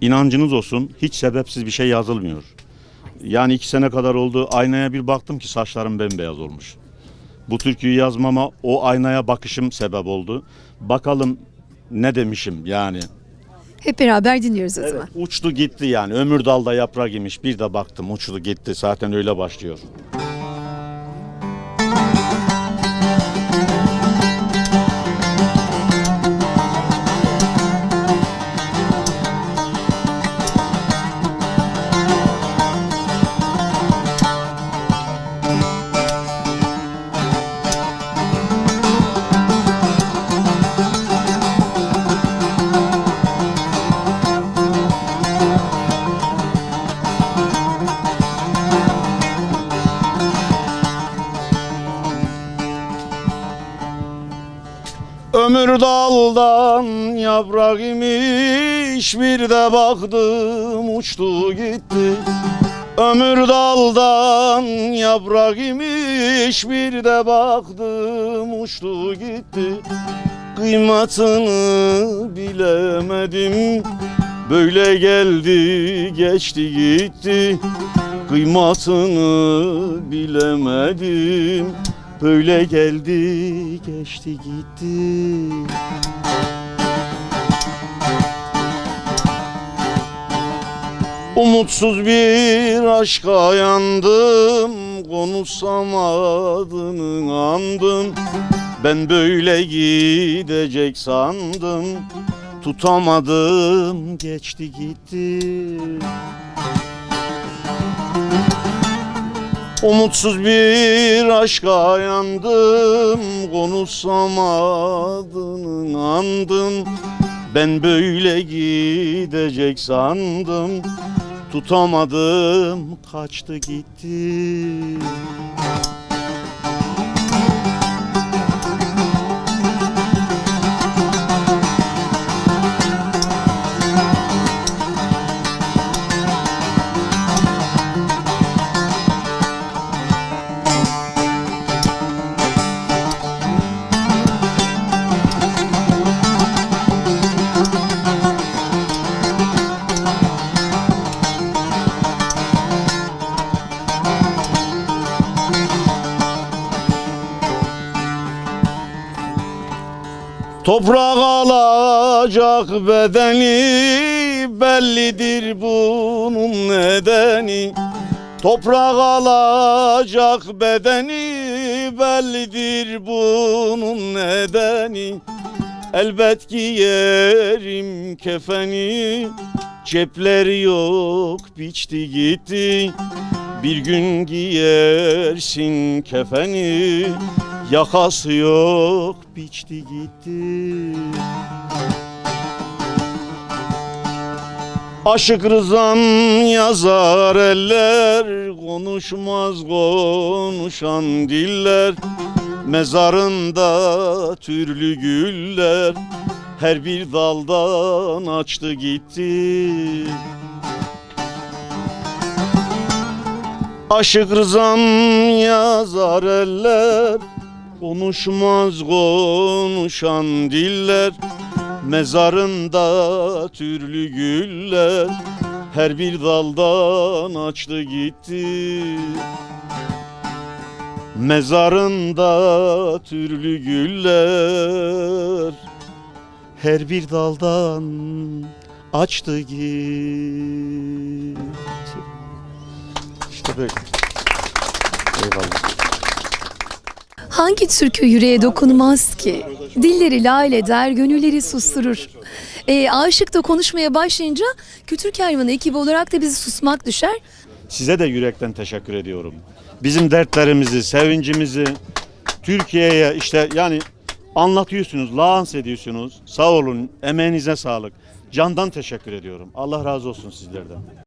İnancınız olsun, hiç sebepsiz bir şey yazılmıyor. Yani 2 sene kadar oldu, aynaya bir baktım ki saçlarım bembeyaz olmuş. Bu türküyü yazmama o aynaya bakışım sebep oldu. Bakalım ne demişim yani. Hep beraber dinliyoruz o zaman. Uçtu gitti yani, ömür dalda yaprak imiş, bir de baktım uçtu gitti, zaten öyle başlıyor. Ömür daldan yaprak imiş, bir de baktım uçtu gitti. Ömür daldan yaprak imiş, bir de baktım uçtu gitti. Kıymatını bilemedim, böyle geldi geçti gitti. Kıymatını bilemedim, böyle geldi geçti gitti. Umutsuz bir aşka yandım, konuşsam adını andım. Ben böyle gidecek sandım, tutamadım geçti gitti. Umutsuz bir aşka yandım, konuşsam adını andım. Ben böyle gidecek sandım, tutamadım kaçtı gitti. Toprak alacak bedeni, bellidir bunun nedeni. Toprak alacak bedeni, bellidir bunun nedeni. Elbet giyerim kefeni, cepler yok biçti gitti. Bir gün giyersin kefeni, yakası yok biçti gitti. Aşık Rızam yazar eller, konuşmaz konuşan diller. Mezarında türlü güller, her bir daldan açtı gitti. Aşık Rızam yazar eller, konuşmaz konuşan diller. Mezarında türlü güller, her bir daldan açtı gitti. Mezarında türlü güller, her bir daldan açtı gitti. İşte böyle. Eyvallah. Hangi türkü yüreğe dokunmaz ki? Dilleri lal eder, gönülleri susturur. Aşık da konuşmaya başlayınca Kültür Kervanı ekibi olarak da bizi susmak düşer. Size de yürekten teşekkür ediyorum. Bizim dertlerimizi, sevincimizi Türkiye'ye işte yani anlatıyorsunuz, lanse ediyorsunuz. Sağ olun, emeğinize sağlık. Candan teşekkür ediyorum. Allah razı olsun sizlerden.